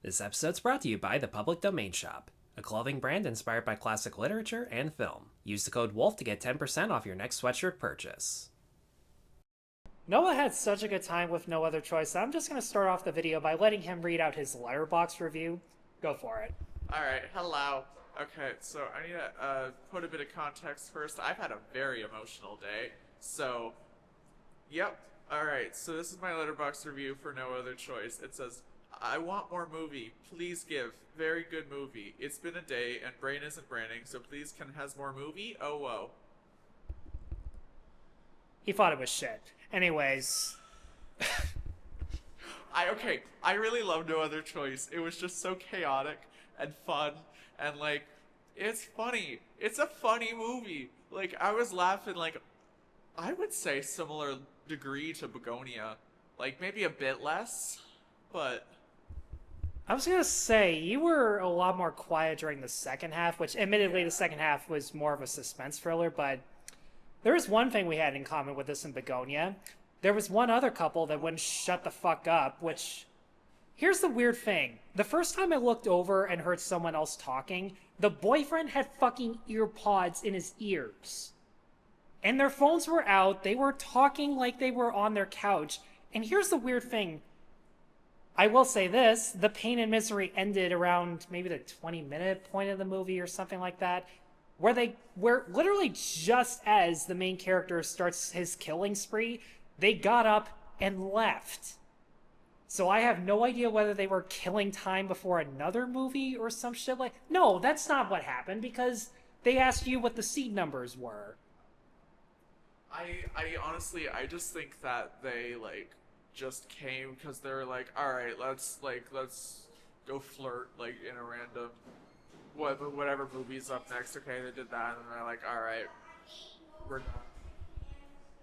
This episode's brought to you by the Public Domain Shop, a clothing brand inspired by classic literature and film. Use the code WOLFF to get 10% off your next sweatshirt purchase. Noah had such a good time with No Other Choice, I'm just going to start off the video by letting him read out his Letterboxd review. Go for it. Alright, hello. Okay, so I need to put a bit of context first. I've had a very emotional day, so, yep. Alright, so this is my Letterboxd review for No Other Choice. It says, I want more movie. Please give. Very good movie. It's been a day, and brain isn't branding, so please can has more movie? Oh, whoa. He thought it was shit. Anyways. I really love No Other Choice. It was just so chaotic and fun, and, like, it's funny. It's a funny movie. Like, I was laughing, like, I would say similar degree to Begonia. Like, maybe a bit less, but... I was going to say, you were a lot more quiet during the second half, which admittedly the second half was more of a suspense thriller, but there is one thing we had in common with this and Begonia. There was one other couple that wouldn't shut the fuck up, which... Here's the weird thing. The first time I looked over and heard someone else talking, the boyfriend had fucking ear pods in his ears. And their phones were out, they were talking like they were on their couch, and here's the weird thing. I will say this, the pain and misery ended around maybe the 20-minute point of the movie or something like that, where literally just as the main character starts his killing spree, they got up and left. So I have no idea whether they were killing time before another movie or some shit like... No, that's not what happened, because they asked you what the seat numbers were. I honestly, I just think that they, like, just came because they were like, alright, let's go flirt, like, in a random, whatever movie's up next. Okay, they did that, and they're like, alright, we're done.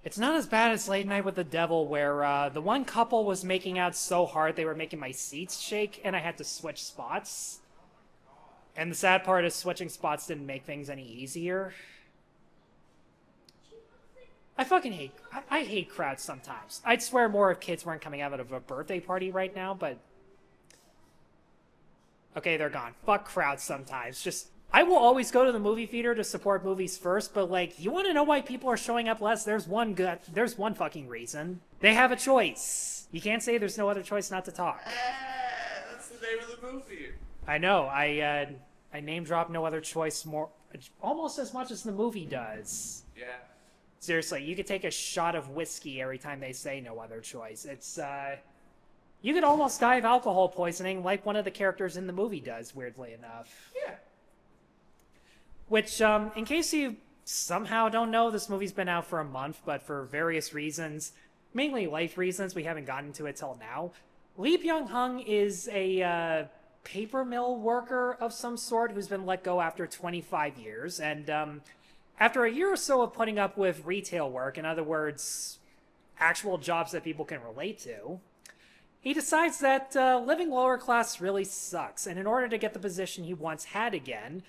It's not as bad as Late Night with the Devil, where the one couple was making out so hard they were making my seats shake, and I had to switch spots. And the sad part is switching spots didn't make things any easier. I fucking hate... I hate crowds sometimes. I'd swear more if kids weren't coming out of a birthday party right now, but... Okay, they're gone. Fuck crowds sometimes. Just... I will always go to the movie theater to support movies first, but, like, you want to know why people are showing up less? There's one fucking reason. They have a choice. You can't say there's no other choice not to talk. That's the name of the movie. I know. I name drop No Other Choice almost as much as the movie does. Yeah. Seriously, you could take a shot of whiskey every time they say No Other Choice. It's, you could almost die of alcohol poisoning like one of the characters in the movie does, weirdly enough. Yeah. Which, in case you somehow don't know, this movie's been out for a month, but for various reasons, mainly life reasons, we haven't gotten to it till now. Lee Byung-hun is a, paper mill worker of some sort who's been let go after 25 years, and, after a year or so of putting up with retail work, in other words, actual jobs that people can relate to, he decides that living lower class really sucks, and in order to get the position he once had again,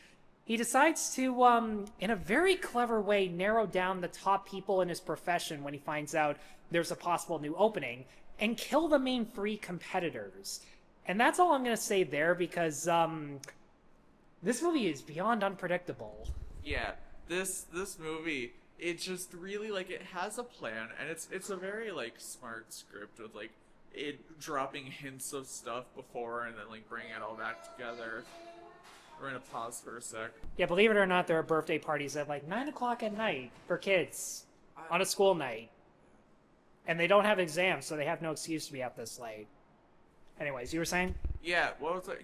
he decides to, in a very clever way, narrow down the top people in his profession when he finds out there's a possible new opening, and kill the main three competitors. And that's all I'm going to say there, because this movie is beyond unpredictable. Yeah. This movie, it just really, like, it has a plan, and it's a very, like, smart script with, like, it dropping hints of stuff before and then, like, bringing it all back together. We're gonna pause for a sec. Yeah, believe it or not, there are birthday parties at, like, 9 o'clock at night for kids on a school night. And they don't have exams, so they have no excuse to be up this late. Anyways, you were saying? Yeah,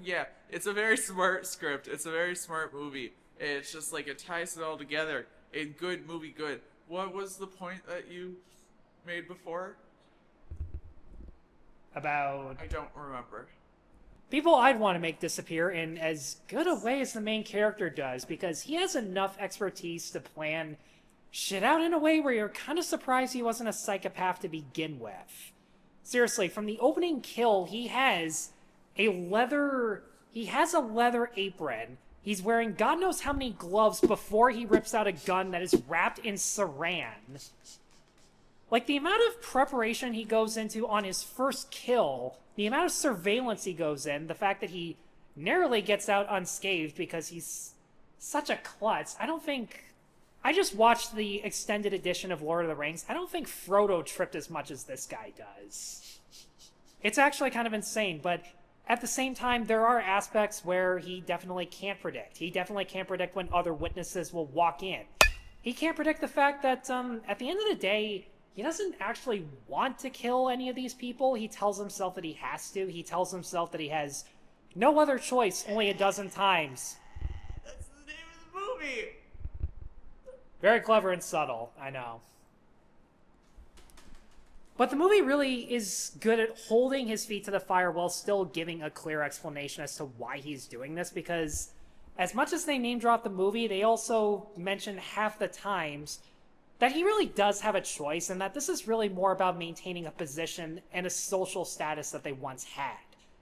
yeah, it's a very smart script. It's a very smart movie. It's just like it ties it all together. A good movie, good. What was the point that you made before? About... I don't remember. People I'd want to make disappear in as good a way as the main character does, because he has enough expertise to plan shit out in a way where you're kind of surprised he wasn't a psychopath to begin with. Seriously, from the opening kill, he has a leather apron. He's wearing God knows how many gloves before he rips out a gun that is wrapped in saran. Like, the amount of preparation he goes into on his first kill, the amount of surveillance he goes in, the fact that he narrowly gets out unscathed because he's such a klutz. I just watched the extended edition of Lord of the Rings. I don't think Frodo tripped as much as this guy does. It's actually kind of insane, but at the same time, there are aspects where he definitely can't predict. He definitely can't predict when other witnesses will walk in. He can't predict the fact that, at the end of the day, he doesn't actually want to kill any of these people. He tells himself that he has to. He tells himself that he has no other choice only a dozen times. That's the name of the movie! Very clever and subtle, I know. But the movie really is good at holding his feet to the fire while still giving a clear explanation as to why he's doing this, because as much as they name drop the movie, they also mention half the times that he really does have a choice, and that this is really more about maintaining a position and a social status that they once had.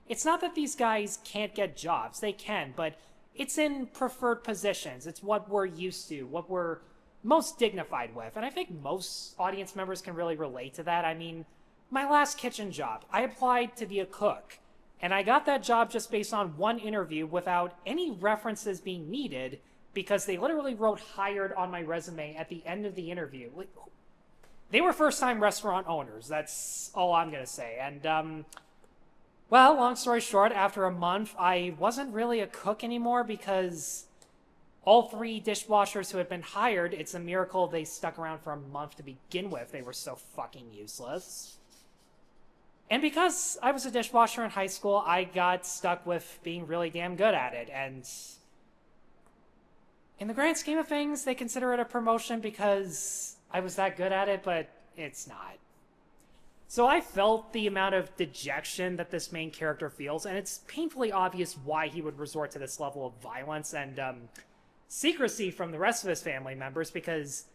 It's not that these guys can't get jobs, they can, but it's in preferred positions. It's what we're used to, what we're most dignified with, and I think most audience members can really relate to that. I mean, my last kitchen job, I applied to be a cook, and I got that job just based on one interview without any references being needed, because they literally wrote hired on my resume at the end of the interview. They were first-time restaurant owners, that's all I'm gonna say. And, well, long story short, after a month, I wasn't really a cook anymore because all 3 dishwashers who had been hired, it's a miracle they stuck around for a month to begin with. They were so fucking useless. And because I was a dishwasher in high school, I got stuck with being really damn good at it, and in the grand scheme of things, they consider it a promotion because I was that good at it, but it's not. So I felt the amount of dejection that this main character feels, and it's painfully obvious why he would resort to this level of violence and secrecy from the rest of his family members, because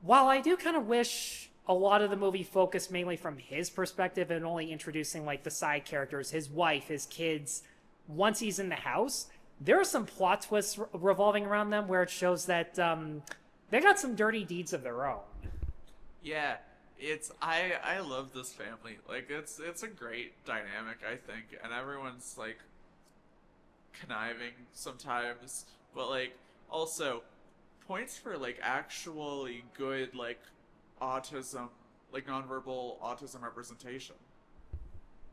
while I do kind of wish a lot of the movie focused mainly from his perspective and only introducing like the side characters, his wife, his kids, once he's in the house, there are some plot twists revolving around them where it shows that they got some dirty deeds of their own. Yeah, I love this family. Like, it's a great dynamic, I think, and everyone's like conniving sometimes, but like also points for like actually good like autism, like nonverbal autism representation.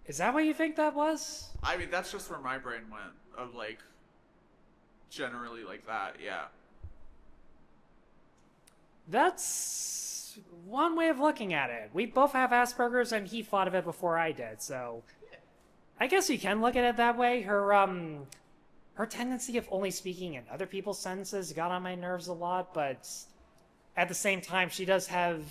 Is that what you think that was? I mean, that's just where my brain went, of like generally like that, yeah. That's one way of looking at it. We both have Asperger's, and he thought of it before I did, so I guess you can look at it that way. Her tendency of only speaking in other people's sentences got on my nerves a lot, but at the same time, she does have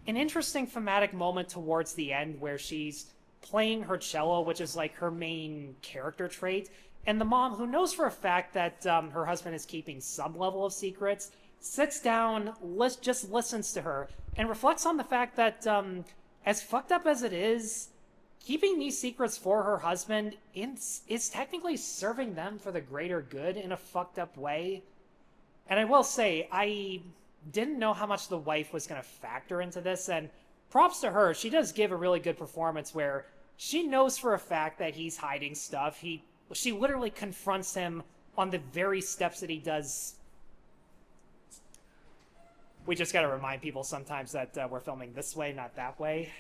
an interesting thematic moment towards the end where she's playing her cello, which is like her main character trait, and the mom, who knows for a fact that her husband is keeping some level of secrets, sits down, just listens to her, and reflects on the fact that, as fucked up as it is, keeping these secrets for her husband is technically serving them for the greater good in a fucked up way. And I will say, I didn't know how much the wife was going to factor into this, and props to her, she does give a really good performance where she knows for a fact that he's hiding stuff. She literally confronts him on the very steps that he does. We just gotta remind people sometimes that we're filming this way, not that way.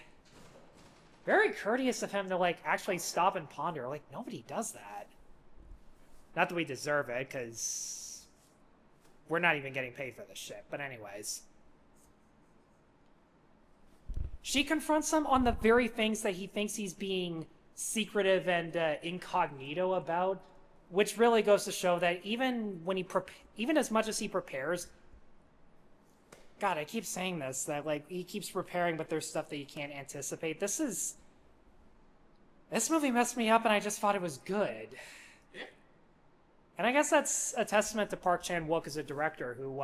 Very courteous of him to, like, actually stop and ponder. Like, nobody does that. Not that we deserve it, because we're not even getting paid for this shit. But anyways. She confronts him on the very things that he thinks he's being secretive and incognito about, which really goes to show that even when even as much as he prepares, God, I keep saying this, that like he keeps preparing, but there's stuff that you can't anticipate. This movie messed me up, and I just thought it was good. Yeah. And I guess that's a testament to Park Chan-wook as a director, who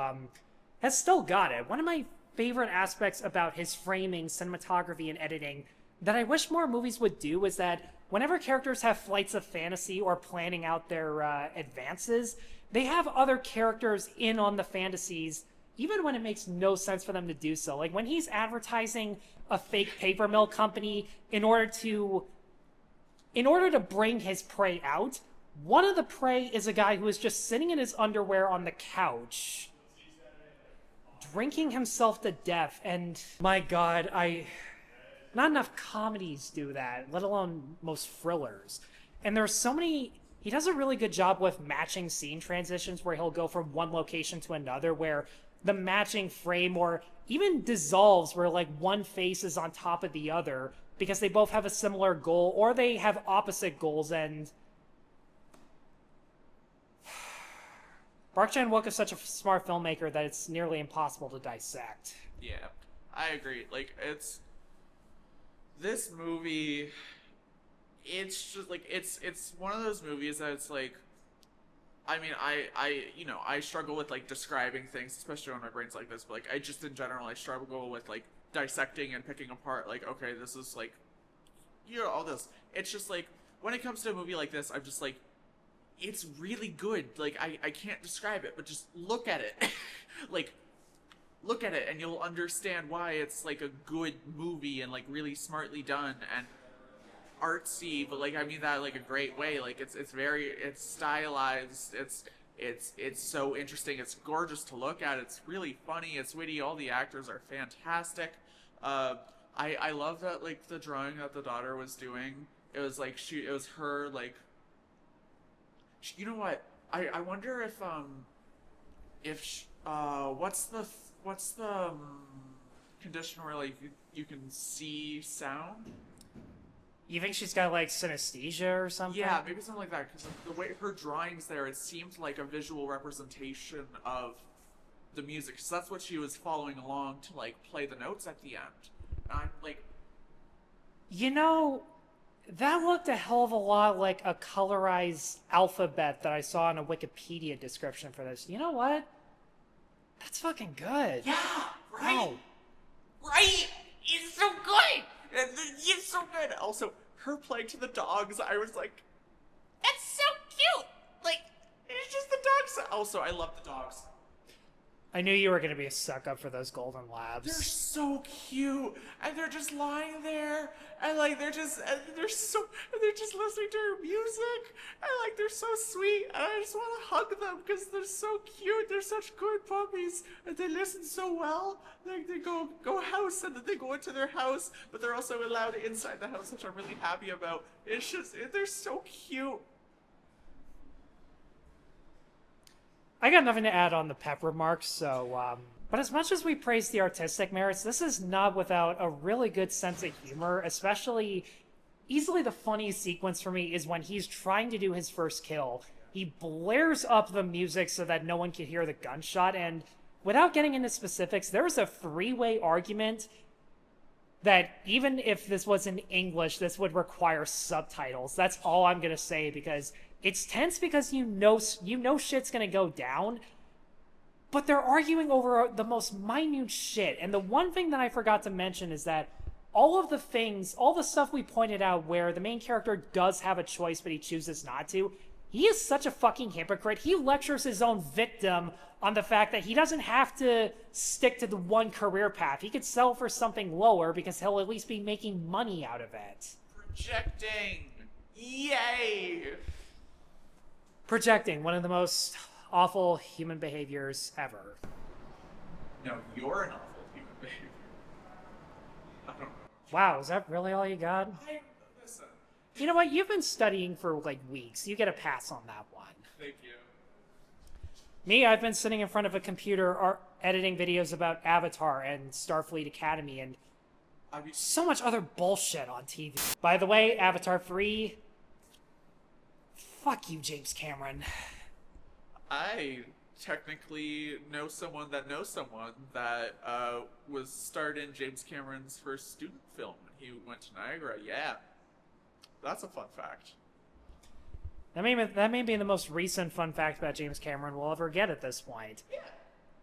has still got it. One of my favorite aspects about his framing, cinematography, and editing that I wish more movies would do is that whenever characters have flights of fantasy or planning out their advances, they have other characters in on the fantasies even when it makes no sense for them to do so. Like when he's advertising a fake paper mill company in order to bring his prey out, one of the prey is a guy who is just sitting in his underwear on the couch, drinking himself to death. And my God, not enough comedies do that, let alone most thrillers. And there's so many. He does a really good job with matching scene transitions where he'll go from one location to another, where the matching frame or even dissolves where like one face is on top of the other because they both have a similar goal or they have opposite goals. And Park Chan-wook is such a smart filmmaker that it's nearly impossible to dissect. Yeah, I agree. Like, this movie, it's just like, it's one of those movies that it's like, I mean, I struggle with like describing things, especially when my brain's like this, but like I just in general, I struggle with like dissecting and picking apart like, okay, this is like, all this. It's just like, when it comes to a movie like this, I'm just like, it's really good. Like, I can't describe it, but just look at it. Like, look at it and you'll understand why it's like a good movie and like really smartly done and artsy, but like I mean that like a great way. Like it's stylized, it's so interesting, it's gorgeous to look at, it's really funny, it's witty, all the actors are fantastic. I love that like the drawing that the daughter was doing, it was like it was her like, you know what, I wonder if what's the condition where like you can see sound? You think she's got like synesthesia or something? Yeah, maybe something like that, because the way her drawings there, it seemed like a visual representation of the music, because that's what she was following along to like play the notes at the end. And I'm like, you know, that looked a hell of a lot like a colorized alphabet that I saw in a Wikipedia description for this. You know what? That's fucking good. yeah, right, Wow. right, it's so good. It's so good. Also, her playing to the dogs, I was like, that's so cute. Like, it's just the dogs. Also, I love the dogs. I knew you were going to be a suck-up for those golden labs. They're so cute, and they're just lying there, and like they're just listening to her music, and like they're so sweet, and I just want to hug them because they're so cute. They're such good puppies, and they listen so well. Like they go house, and then they go into their house, but they're also allowed inside the house, which I'm really happy about. It's just they're so cute. I got nothing to add on the pep remarks, so, but as much as we praise the artistic merits, this is not without a really good sense of humor, especially, easily the funniest sequence for me is when he's trying to do his first kill. He blares up the music so that no one can hear the gunshot, and without getting into specifics, there's a three-way argument that even if this was in English, this would require subtitles. That's all I'm gonna say, because it's tense because you know shit's gonna go down, but they're arguing over the most minute shit. And the one thing that I forgot to mention is that all the stuff we pointed out where the main character does have a choice but he chooses not to, he is such a fucking hypocrite. He lectures his own victim on the fact that he doesn't have to stick to the one career path. He could settle for something lower because he'll at least be making money out of it. Projecting, yay! Projecting, one of the most awful human behaviors ever. No, you're an awful human behavior. I don't know. Wow, is that really all you got? Listen. You know what? You've been studying for like weeks. You get a pass on that one. Thank you. Me, I've been sitting in front of a computer editing videos about Avatar and Starfleet Academy and so much other bullshit on TV. By the way, Avatar 3... Fuck you, James Cameron. I technically know someone that knows someone that was starred in James Cameron's first student film when he went to Niagara. Yeah. That's a fun fact. That may be the most recent fun fact about James Cameron we'll ever get at this point. Yeah.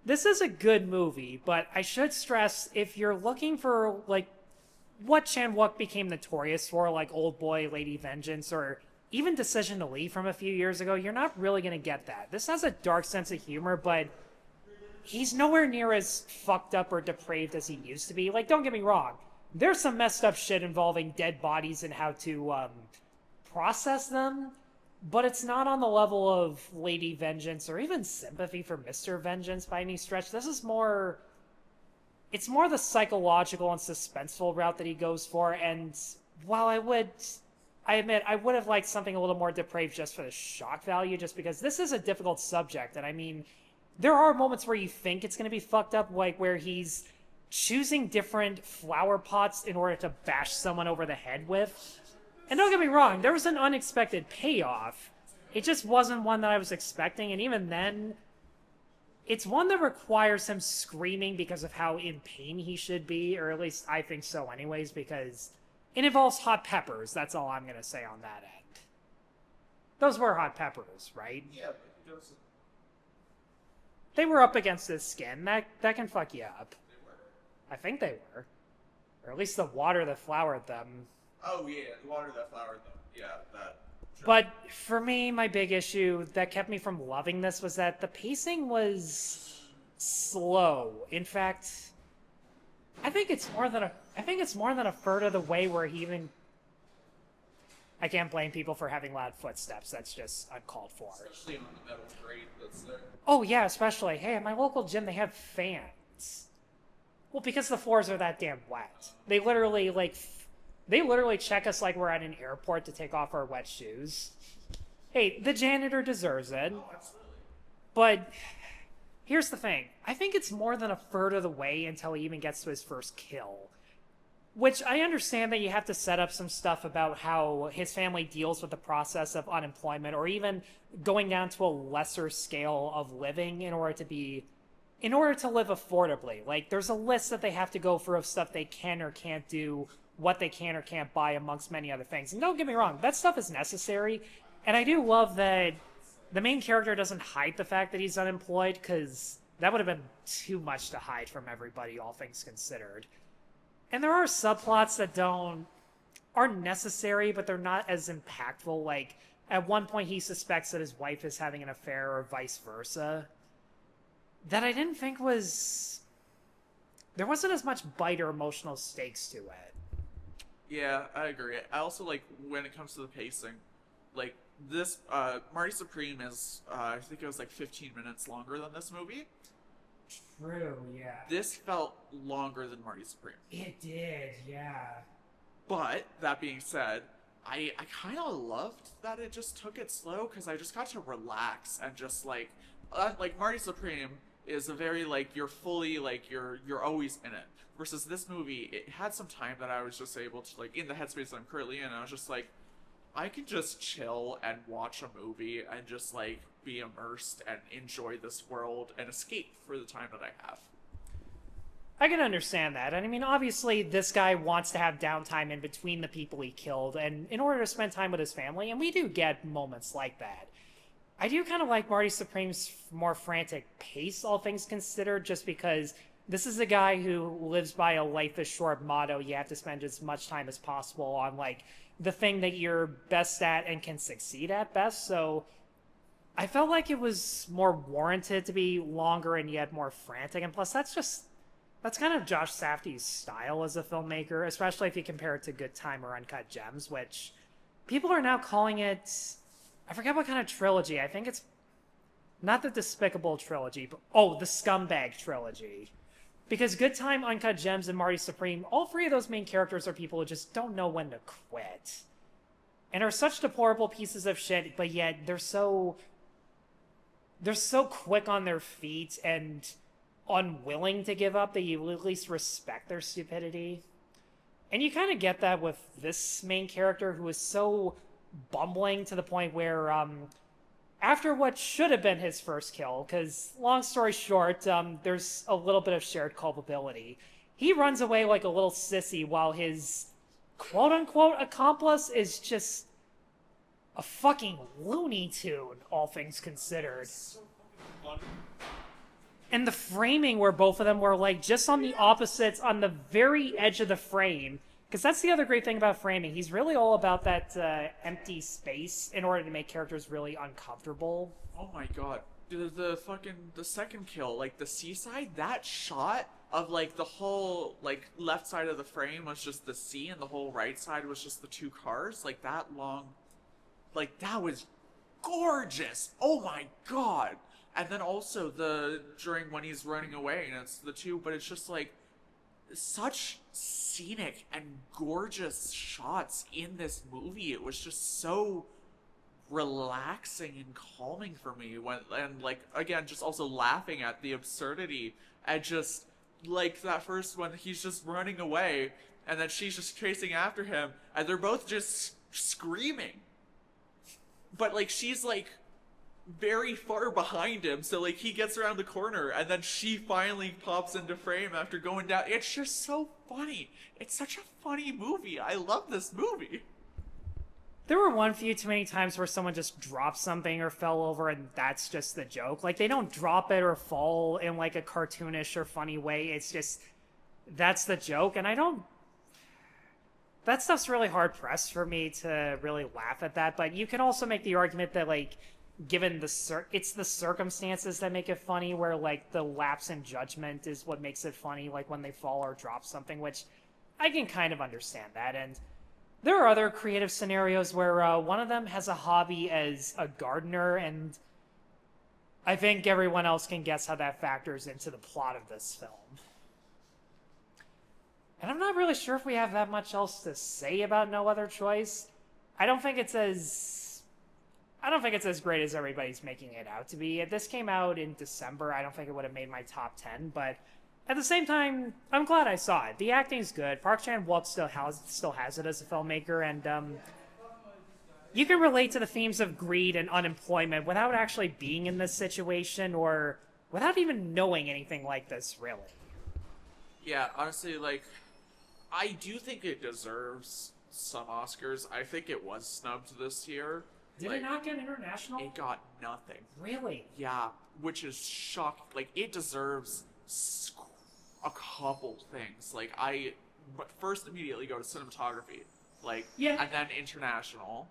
This is a good movie, but I should stress, if you're looking for, like, what Chan-wook became notorious for, like Oldboy, Lady Vengeance, or even Decision to Leave from a few years ago, you're not really going to get that. This has a dark sense of humor, but he's nowhere near as fucked up or depraved as he used to be. Like, don't get me wrong. There's some messed up shit involving dead bodies and how to process them, but it's not on the level of Lady Vengeance or even sympathy for Mr. Vengeance by any stretch. This is more... It's more the psychological and suspenseful route that he goes for, and while I admit, I would have liked something a little more depraved just for the shock value, just because this is a difficult subject, and I mean, there are moments where you think it's going to be fucked up, like where he's choosing different flower pots in order to bash someone over the head with. And don't get me wrong, there was an unexpected payoff. It just wasn't one that I was expecting, and even then, it's one that requires him screaming because of how in pain he should be, or at least I think so anyways, because it involves hot peppers. That's all I'm going to say on that end. Those were hot peppers, right? Yeah, but he doesn't... They were up against his skin. That can fuck you up. They were? I think they were. Or at least the water that floured them. Oh, yeah, the water that floured them. Yeah, that... Sure. But for me, my big issue that kept me from loving this was that the pacing was slow. In fact, I think it's more than a third of the way where he even... I can't blame people for having loud footsteps. That's just uncalled for. Especially on the metal grate that's there. Oh yeah, especially. Hey, at my local gym, they have fans. Well, because the floors are that damn wet. They literally check us like we're at an airport to take off our wet shoes. Hey, the janitor deserves it. Oh, absolutely. But here's the thing. I think it's more than a third of the way until he even gets to his first kill. Which I understand that you have to set up some stuff about how his family deals with the process of unemployment, or even going down to a lesser scale of living in order to live affordably. Like, there's a list that they have to go through of stuff they can or can't do, what they can or can't buy, amongst many other things. And don't get me wrong, that stuff is necessary. And I do love that the main character doesn't hide the fact that he's unemployed, because that would have been too much to hide from everybody, all things considered. And there are subplots that aren't necessary, but they're not as impactful. Like, at one point he suspects that his wife is having an affair, or vice versa. That I didn't think was... There wasn't as much bite or emotional stakes to it. Yeah, I agree. I also like when it comes to the pacing, like this, Marty Supreme is, I think it was like 15 minutes longer than this movie. True, yeah. This felt longer than Marty Supreme. It did, yeah. But, that being said, I kind of loved that it just took it slow, because I just got to relax and just like Marty Supreme is a very like, you're fully like, you're always in it. Versus this movie, it had some time that I was just able to, like, in the headspace that I'm currently in, I was just like, I can just chill and watch a movie and just like be immersed and enjoy this world and escape for the time that I have. I can understand that. And I mean, obviously, this guy wants to have downtime in between the people he killed, and in order to spend time with his family, and we do get moments like that. I do kind of like Marty Supreme's more frantic pace, all things considered, just because this is a guy who lives by a life is short motto. You have to spend as much time as possible on, like, the thing that you're best at and can succeed at best. So I felt like it was more warranted to be longer and yet more frantic. And plus, that's kind of Josh Safdie's style as a filmmaker, especially if you compare it to Good Time or Uncut Gems, which people are now calling it, I forget what kind of trilogy. I think it's not the Despicable trilogy, but the Scumbag trilogy. Because Good Time, Uncut Gems, and Marty Supreme, all three of those main characters are people who just don't know when to quit. And are such deplorable pieces of shit, but yet they're so quick on their feet and unwilling to give up that you at least respect their stupidity. And you kind of get that with this main character, who is so bumbling to the point where, after what should have been his first kill, because long story short, there's a little bit of shared culpability. He runs away like a little sissy while his quote-unquote accomplice is just a fucking Looney Tune, all things considered. And the framing where both of them were like just on the opposites, on the very edge of the frame. Because that's the other great thing about framing. He's really all about that empty space in order to make characters really uncomfortable. Oh my god. the second kill, like the seaside, that shot of like the whole like left side of the frame was just the sea and the whole right side was just the two cars, like that long, like that was gorgeous. Oh my god. And then also the during when he's running away and it's the two, but it's just like such scenic and gorgeous shots in this movie. It was just so relaxing and calming for me when, and like again just also laughing at the absurdity and just like that first when he's just running away and then she's just chasing after him and they're both just screaming, but like she's like very far behind him, so like he gets around the corner and then she finally pops into frame after going down. It's just so funny. It's such a funny movie. I love this movie. There were one few too many times where someone just dropped something or fell over and that's just the joke. Like, they don't drop it or fall in, like, a cartoonish or funny way. It's just, that's the joke. And I don't... That stuff's really hard-pressed for me to really laugh at that. But you can also make the argument that, like, given it's the circumstances that make it funny, where, like, the lapse in judgment is what makes it funny, like when they fall or drop something, which I can kind of understand that. And there are other creative scenarios where one of them has a hobby as a gardener, and I think everyone else can guess how that factors into the plot of this film. And I'm not really sure if we have that much else to say about No Other Choice. I don't think it's as great as everybody's making it out to be. If this came out in December, I don't think it would have made my top 10, but at the same time, I'm glad I saw it. The acting's good. Park Chan-wook still has it as a filmmaker, and you can relate to the themes of greed and unemployment without actually being in this situation or without even knowing anything like this, really. Yeah, honestly, like, I do think it deserves some Oscars. I think it was snubbed this year. Did it not get international? It got nothing. Really? Yeah, which is shocking. Like, it deserves a couple things. Like, but first immediately go to cinematography, like, yeah, and then international,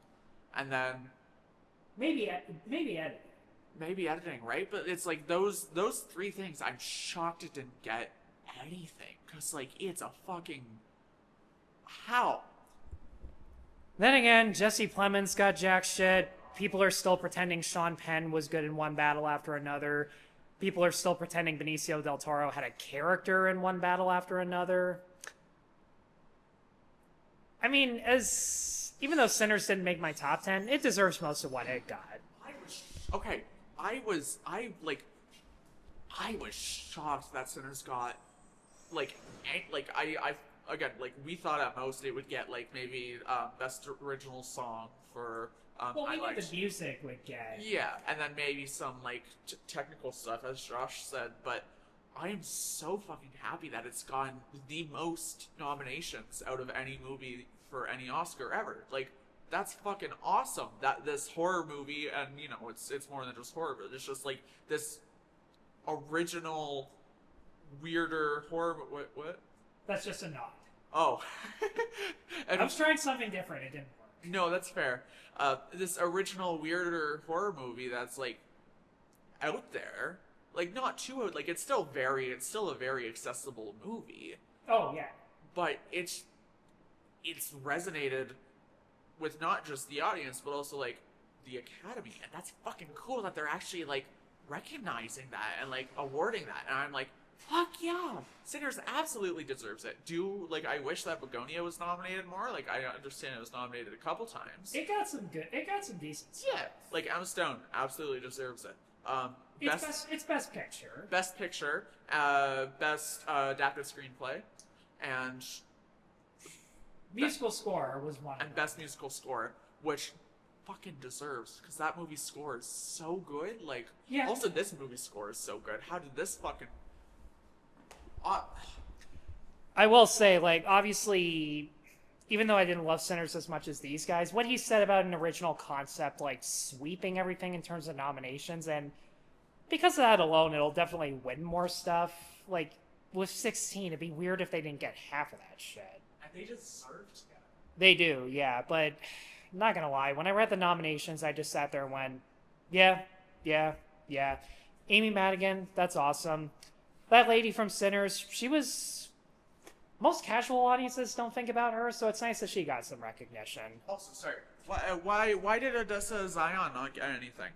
and then maybe editing. Maybe editing, right? But it's like those three things. I'm shocked it didn't get anything, because like it's a fucking how. Then again, Jesse Plemons got jack shit. People are still pretending Sean Penn was good in one battle after another. People are still pretending Benicio del Toro had a character in one battle after another. I mean, even though Sinners didn't make my top 10, it deserves most of what it got. I was shocked that Sinners got again, like, we thought at most it would get like maybe best original song for we knew the music would get. Yeah, and then maybe some like technical stuff, as Josh said. But I am so fucking happy that it's gotten the most nominations out of any movie for any Oscar ever. Like, that's fucking awesome. That this horror movie, and you know, it's more than just horror, but it's just like this original, weirder horror. What? That's just a nod. Oh. And I was trying something different. It didn't work. No, that's fair. This original, weirder horror movie that's like out there, like not too out. Like it's still a very accessible movie. Oh yeah. But it's resonated with not just the audience, but also like the Academy, and that's fucking cool that they're actually like recognizing that and like awarding that. And I'm like, fuck yeah, Sinners absolutely deserves it. I wish that Begonia was nominated more. Like, I understand it was nominated a couple times. It got some decent stuff. Yeah, like Emma Stone absolutely deserves it. It's best picture. Best picture, best adapted screenplay, and musical score was one. And best musical score, which fucking deserves, because that movie score is so good. Like, yeah. Also this movie score is so good. How did this fucking... I will say, like, obviously, even though I didn't love Sinners as much as these guys, what he said about an original concept, like, sweeping everything in terms of nominations, and because of that alone, it'll definitely win more stuff. Like, with 16, it'd be weird if they didn't get half of that shit. And they deserved it. They do, yeah, but not gonna lie, when I read the nominations, I just sat there and went, yeah, Yeah. Amy Madigan, that's awesome. That lady from Sinners, she was... Most casual audiences don't think about her, so it's nice that she got some recognition. Also, sorry, why did Odessa Zion not get anything?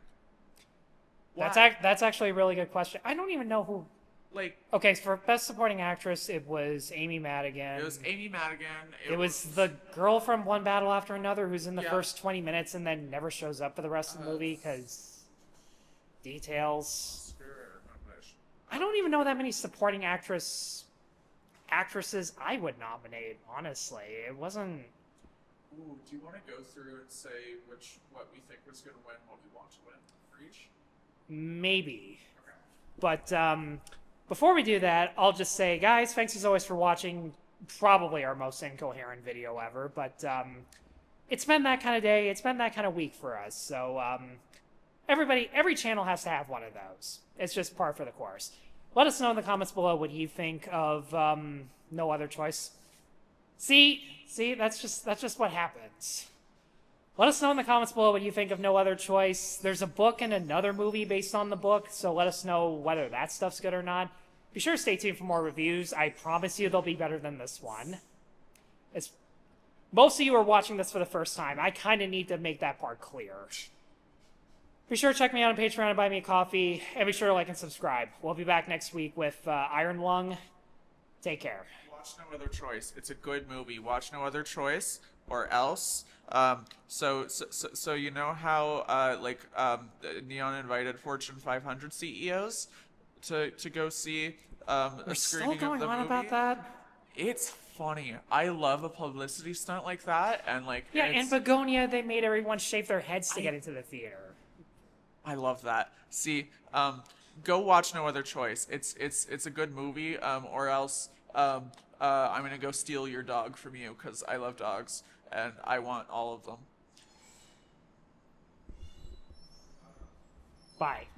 Why? That's actually a really good question. I don't even know who... Like, okay, so for Best Supporting Actress, it was Amy Madigan. It was Amy Madigan. It was the girl from One Battle After Another who's in the Yeah. first 20 minits and then never shows up for the rest of the movie because details. I don't even know that many supporting actresses I would nominate, honestly. It wasn't... Ooh, do you want to go through and say what we think was going to win, what we want to win for each? Maybe. Okay. But before we do that, I'll just say, guys, thanks as always for watching probably our most incoherent video ever. But it's been that kind of day. It's been that kind of week for us. So every channel has to have one of those. It's just par for the course. Let us know in the comments below what you think of No Other Choice. See, that's just what happens. Let us know in the comments below what you think of No Other Choice. There's a book and another movie based on the book, so let us know whether that stuff's good or not. Be sure to stay tuned for more reviews. I promise you they'll be better than this one. Most of you are watching this for the first time. I kind of need to make that part clear. Be sure to check me out on Patreon and buy me a coffee, and be sure to like and subscribe. We'll be back next week with Iron Lung. Take care. Watch No Other Choice. It's a good movie. Watch No Other Choice, or else. So you know how Neon invited Fortune 500 CEOs to go see a We're screening still going of the on movie? about that? It's funny. I love a publicity stunt like that, and Yeah, in Begonia, they made everyone shave their heads to get into the theater. I love that. See, go watch No Other Choice. It's a good movie. Or else I'm gonna go steal your dog from you because I love dogs and I want all of them. Bye.